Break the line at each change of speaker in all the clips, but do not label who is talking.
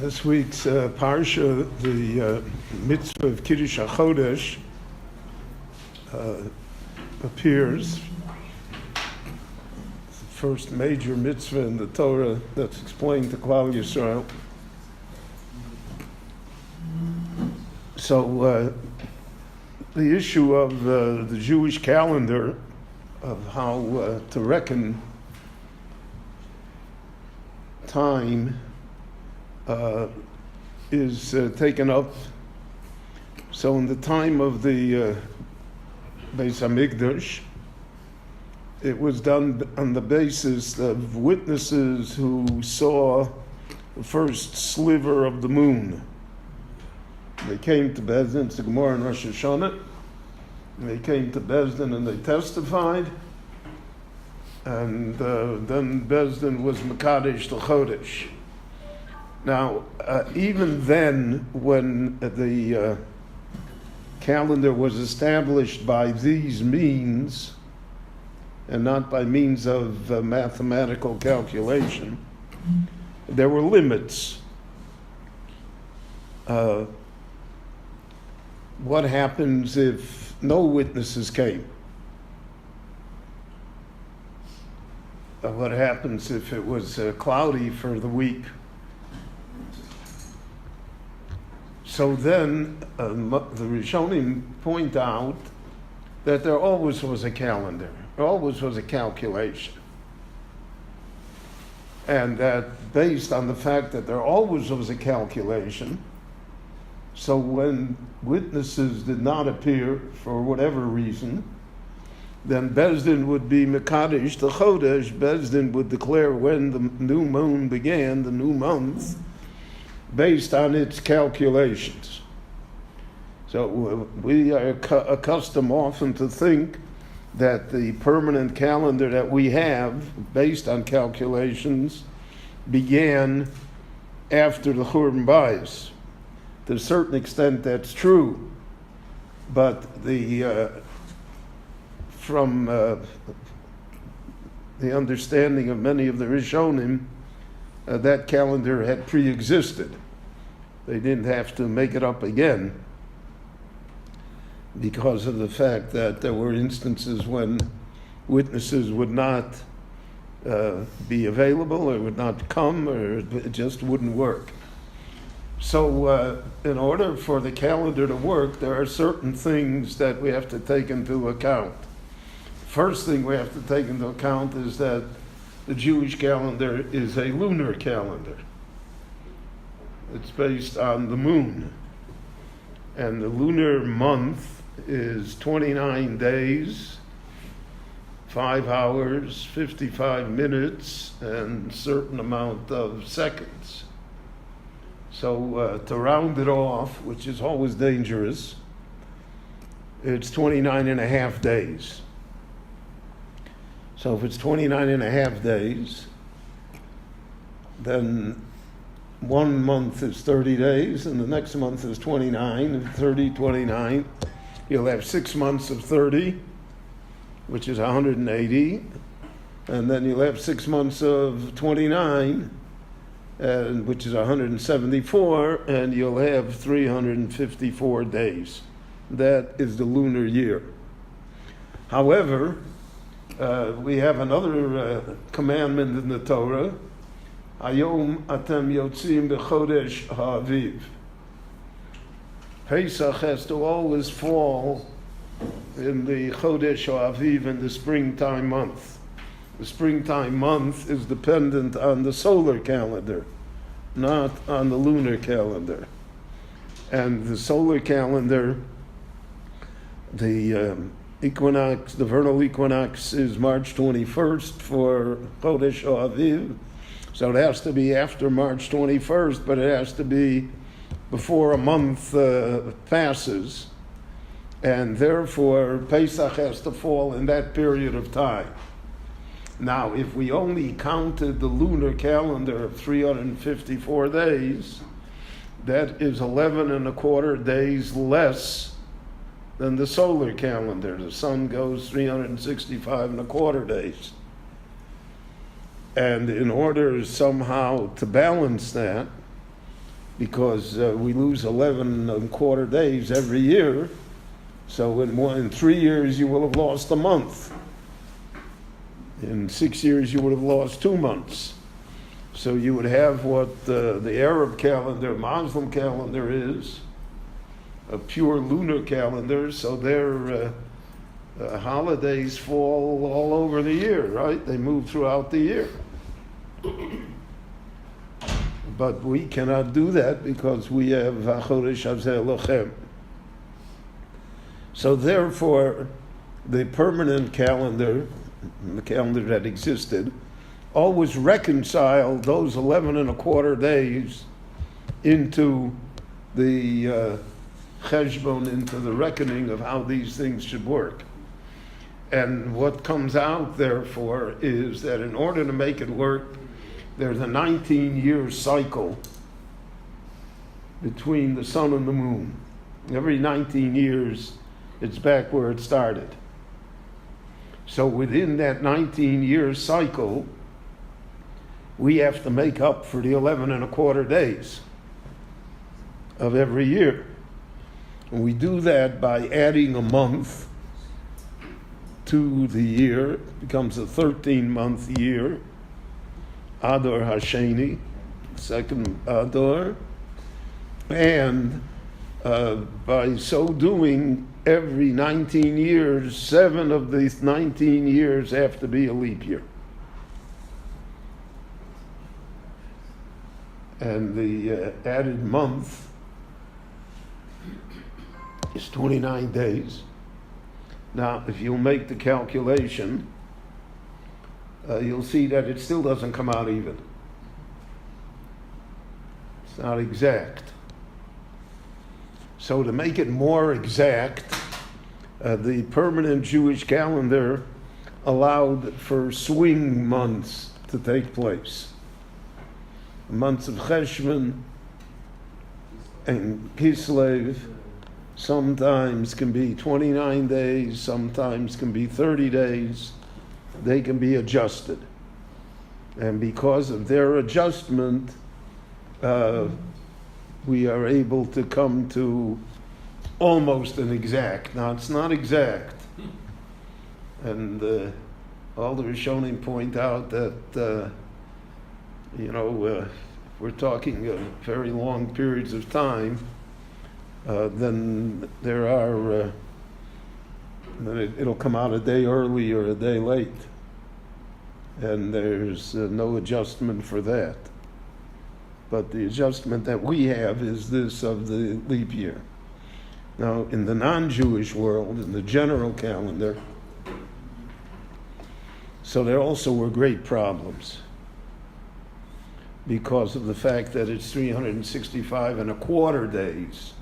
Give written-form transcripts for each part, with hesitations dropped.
This week's parsha, the mitzvah of Kiddush HaChodesh, appears. It's the first major mitzvah in the Torah that's explained to Klal Yisrael. So the issue of the Jewish calendar, of how to reckon time, is taken up. So in the time of the Beis Hamikdash, it was done on the basis of witnesses who saw the first sliver of the moon. They came to Beis Din, it's the Gemara in Rosh Hashanah, and they came to Beis Din and they testified, and then Beis Din was Mekadesh the Chodesh. Now, even then, when the calendar was established by these means, and not by means of mathematical calculation, there were limits. What happens if no witnesses came? What happens if it was cloudy for the week? So then the Rishonim point out that there always was a calendar, there always was a calculation. And that based on the fact that there always was a calculation, so when witnesses did not appear for whatever reason, then Beis Din would be Mekadesh the Chodesh. Beis Din would declare when the new moon began, the new month, based on its calculations. So we are accustomed often to think that the permanent calendar that we have, based on calculations, began after the Churban Bayis. To a certain extent that's true, but from the understanding of many of the Rishonim, that calendar had pre-existed. They didn't have to make it up again because of the fact that there were instances when witnesses would not be available or would not come, or it just wouldn't work. So in order for the calendar to work, there are certain things that we have to take into account. First thing we have to take into account is that the Jewish calendar is a lunar calendar. It's based on the moon. And the lunar month is 29 days, 5 hours, 55 minutes, and a certain amount of seconds. So to round it off, which is always dangerous, it's 29 and a half days. So if it's 29 and a half days, then 1 month is 30 days, and the next month is 29, and 30, 29. You'll have 6 months of 30, which is 180, and then you'll have 6 months of 29, which is 174, and you'll have 354 days. That is the lunar year. However, we have another commandment in the Torah. Hayom atem yotzim b'chodesh ha'aviv. Pesach has to always fall in the chodesh ha'aviv, in the springtime month. The springtime month is dependent on the solar calendar, not on the lunar calendar. And the solar calendar, the equinox, the vernal equinox, is March 21st for Chodesh Aviv. So it has to be after March 21st, but it has to be before a month passes. And therefore, Pesach has to fall in that period of time. Now, if we only counted the lunar calendar of 354 days, that is 11 and a quarter days less than the solar calendar. The sun goes 365 and a quarter days. And in order somehow to balance that, because we lose 11 and a quarter days every year. So in 3 years, you will have lost a month. In 6 years, you would have lost 2 months. So you would have what the Arab calendar, Muslim calendar is, a pure lunar calendar, so their holidays fall all over the year, right? They move throughout the year. But we cannot do that because we have Chodesh Hazeh Lochem. So therefore, the permanent calendar, the calendar that existed, always reconciled those 11 and a quarter days into the cheshbon, into the reckoning of how these things should work. And what comes out, therefore, is that in order to make it work, there's a 19-year cycle between the sun and the moon. Every 19 years, it's back where it started. So within that 19-year cycle, we have to make up for the 11 and a quarter days of every year. And we do that by adding a month to the year. It becomes a 13-month year. Adar Hasheni, second Adar. And by so doing, every 19 years, 7 of these 19 years have to be a leap year. And the added month is 29 days. Now, if you'll make the calculation, you'll see that it still doesn't come out even. It's not exact. So to make it more exact, the permanent Jewish calendar allowed for swing months to take place. Months of Cheshvan and Kislev sometimes can be 29 days, sometimes can be 30 days. They can be adjusted. And because of their adjustment, we are able to come to almost an exact. Now, it's not exact. And all the Rishonim point out that we're talking very long periods of time, then there are, it'll come out a day early or a day late. And there's no adjustment for that. But the adjustment that we have is this of the leap year. Now, in the non-Jewish world, in the general calendar, so there also were great problems, because of the fact that it's 365 and a quarter days.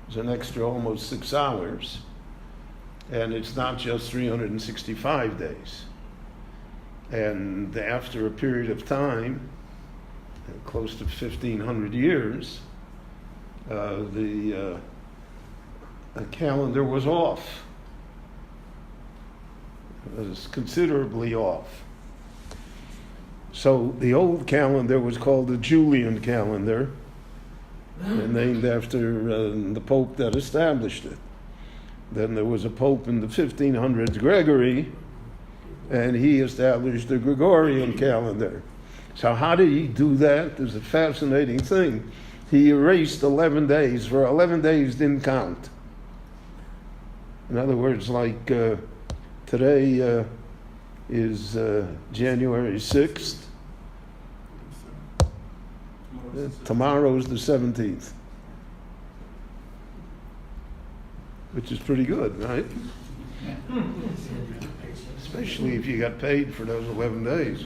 It's an extra almost 6 hours. And it's not just 365 days. And after a period of time, close to 1,500 years, the calendar was off. It was considerably off. So the old calendar was called the Julian calendar, and named after the Pope that established it. Then there was a Pope in the 1500s, Gregory, and he established the Gregorian calendar. So how did he do that? There's a fascinating thing. He erased 11 days, for 11 days didn't count. In other words, like today is January 6th. Tomorrow's the 17th. Which is pretty good, right? Especially if you got paid for those 11 days.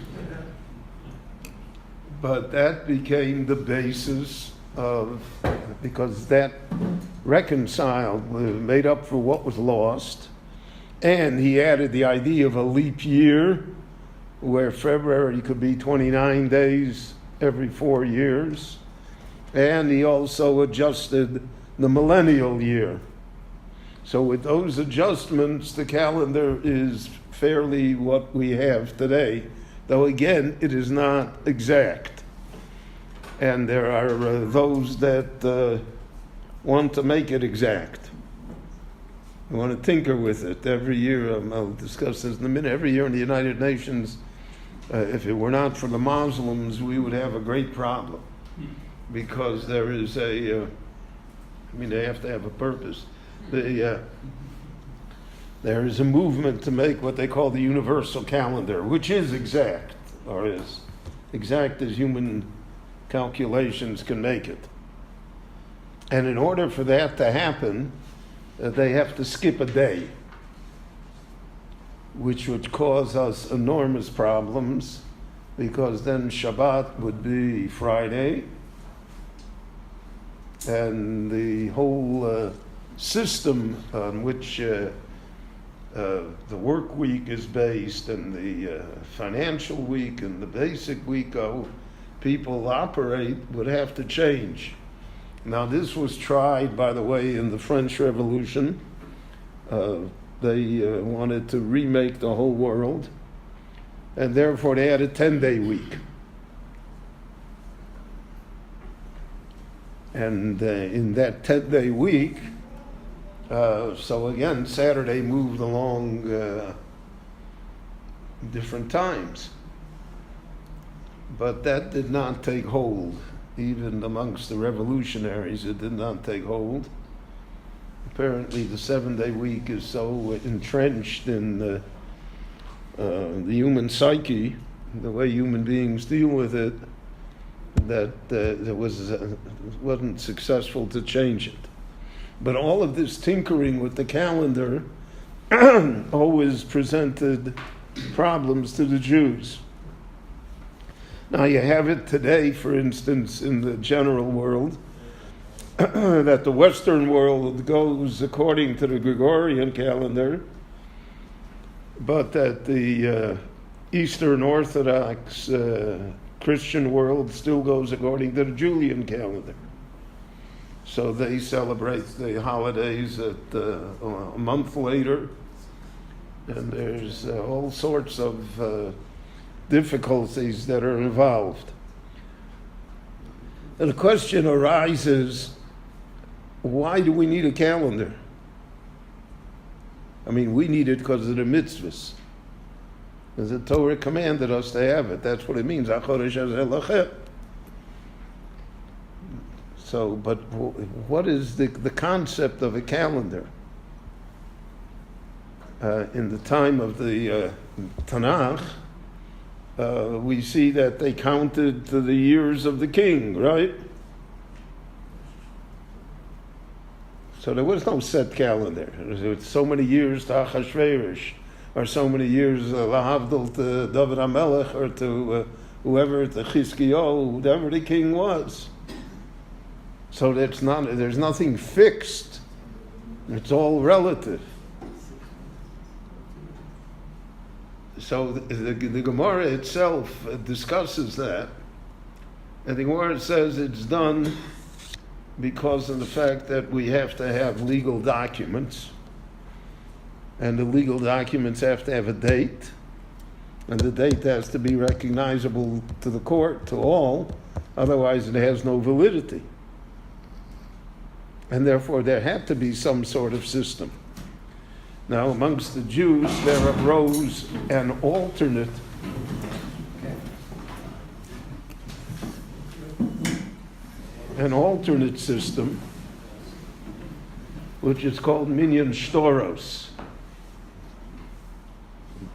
But that became the basis of, because that reconciled, made up for what was lost. And he added the idea of a leap year, where February could be 29 days every 4 years. And he also adjusted the millennial year. So with those adjustments, the calendar is fairly what we have today, though again, it is not exact. and there are those that want to make it exact. They want to tinker with it. Every year, I'll discuss this in a minute, every year in the United Nations, if it were not for the Muslims, we would have a great problem. Because there is they have to have a purpose. There is a movement to make what they call the universal calendar, which is exact, or as exact as human calculations can make it. And in order for that to happen, they have to skip a day, which would cause us enormous problems, because then Shabbat would be Friday, and the whole system on which the work week is based, and the financial week and the basic week people operate would have to change. Now, this was tried, by the way, in the French Revolution. They wanted to remake the whole world, and therefore they had a 10-day week. And in that 10-day week, so again, Saturday moved along different times. But that did not take hold. Even amongst the revolutionaries, it did not take hold. Apparently, the 7-day week is so entrenched in the human psyche, the way human beings deal with it, that it wasn't successful to change it. But all of this tinkering with the calendar always presented problems to the Jews. Now you have it today, for instance, in the general world, that the Western world goes according to the Gregorian calendar, but that the Eastern Orthodox Christian world still goes according to the Julian calendar. So they celebrate the holidays a month later, and there's all sorts of difficulties that are involved. And the question arises, why do we need a calendar? I mean, we need it because of the mitzvahs. As the Torah commanded us to have it. That's what it means. So, but what is the concept of a calendar? In the time of the Tanakh, we see that they counted to the years of the king, right? So there was no set calendar. There was so many years to Achashverosh, or so many years lahavdil to David HaMelech, or to whoever, to Chizkiyahu, whoever the king was. So there's nothing fixed. It's all relative. So the Gemara itself discusses that. And the Gemara says it's done because of the fact that we have to have legal documents. And the legal documents have to have a date. And the date has to be recognizable to the court, to all. Otherwise it has no validity. And therefore there had to be some sort of system. Now, amongst the Jews, there arose an alternate system, which is called minyan shtoros.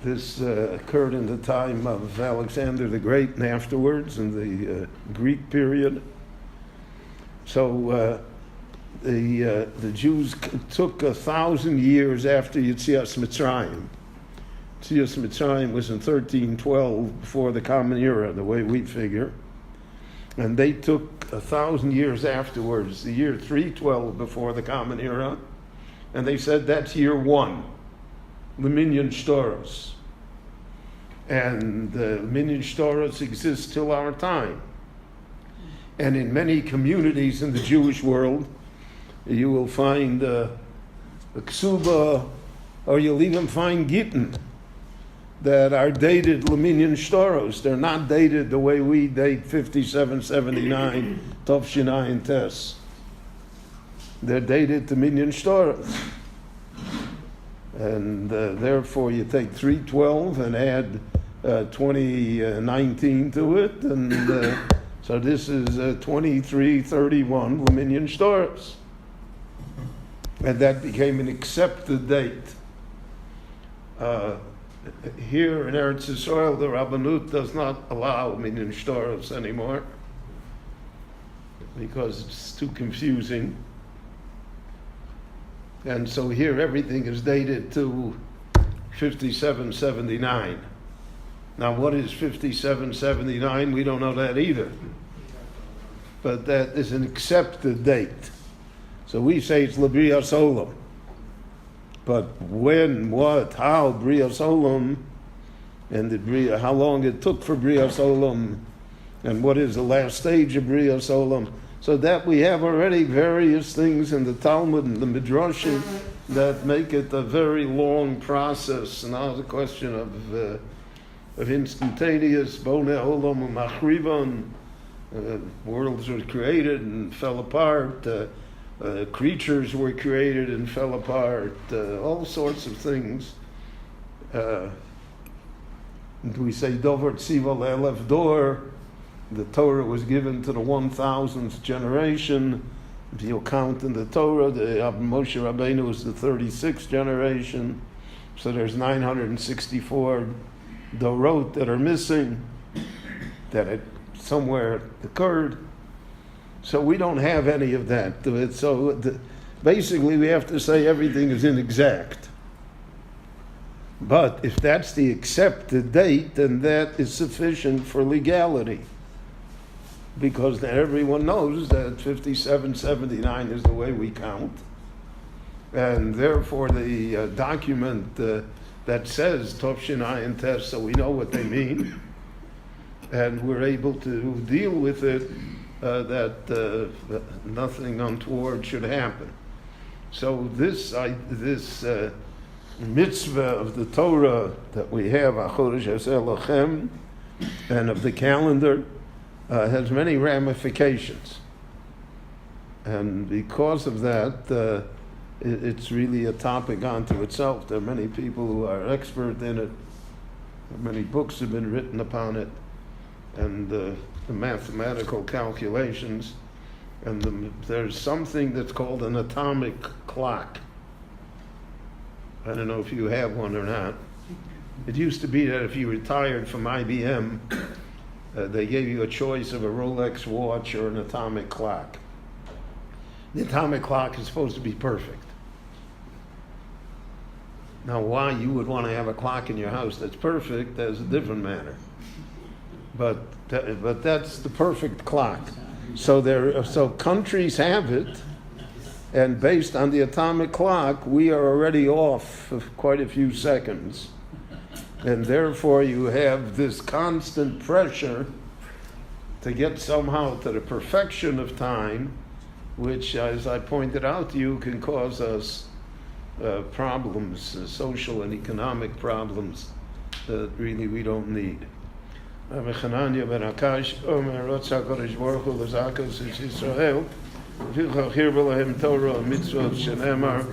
This occurred in the time of Alexander the Great and afterwards, in the Greek period. So the Jews took 1,000 years after Yetzias Mitzrayim. Yetzias Mitzrayim was in 1312, before the Common Era, the way we figure. And they took 1,000 years afterwards, the year 312 before the Common Era, and they said that's year 1, the minyan shtoros. And the minyan shtoros exists till our time. And in many communities in the Jewish world, you will find a ksuba, or you'll even find gittin. that are dated Leminyan Shtoros. They're not dated the way we date 5779 Tovshinayin Tes. They're dated to Minyan Shtoros. And therefore you take 312 and add 2019 to it, and so this is 2331 Leminyan Shtoros. And that became an accepted date. Here in Eretz Yisrael, the Rabbanut does not allow Minyan Shtoros anymore because it's too confusing. And so here everything is dated to 5779. Now what is 5779? We don't know that either. But that is an accepted date. So we say it's L'Brias Olam. But when, what, how, Brias Olam, and how long it took for Brias Olam, and what is the last stage of Brias Olam. So that we have already various things in the Talmud and the Midrashim that make it a very long process. Now the question of instantaneous, Boneh Olam Machrivan, worlds were created and fell apart, creatures were created and fell apart, all sorts of things. We say Dover Tziva Le'elef Dor. The Torah was given to the 1000th generation. If you count in the Torah, the Moshe Rabbeinu was the 36th generation. So there's 964 Dorot that are missing, that it somewhere occurred. So we don't have any of that. So basically we have to say everything is inexact. But if that's the accepted date, then that is sufficient for legality. Because everyone knows that 5779 is the way we count. And therefore the document that says Tovshinayin Tes, so we know what they mean. And we're able to deal with it, that nothing untoward should happen. So this mitzvah of the Torah that we have, Achodesh Haseh Lachem, and of the calendar, has many ramifications. And because of that, it's really a topic unto itself. There are many people who are expert in it. Many books have been written upon it. And the mathematical calculations. And there's something that's called an atomic clock. I don't know if you have one or not. It used to be that if you retired from IBM, they gave you a choice of a Rolex watch or an atomic clock. The atomic clock is supposed to be perfect. Now, why you would want to have a clock in your house that's perfect is a different matter. But that's the perfect clock. So countries have it, and based on the atomic clock, we are already off of quite a few seconds. And therefore you have this constant pressure to get somehow to the perfection of time, which, as I pointed out to you, can cause us problems, social and economic problems that really we don't need. Rabbi Chananya ben Akash, Omer Rotza HaKadosh Baruch Hu L'Zakas Yisrael, V'chach Hirba Lahem Torah Mitzvot Shenemar,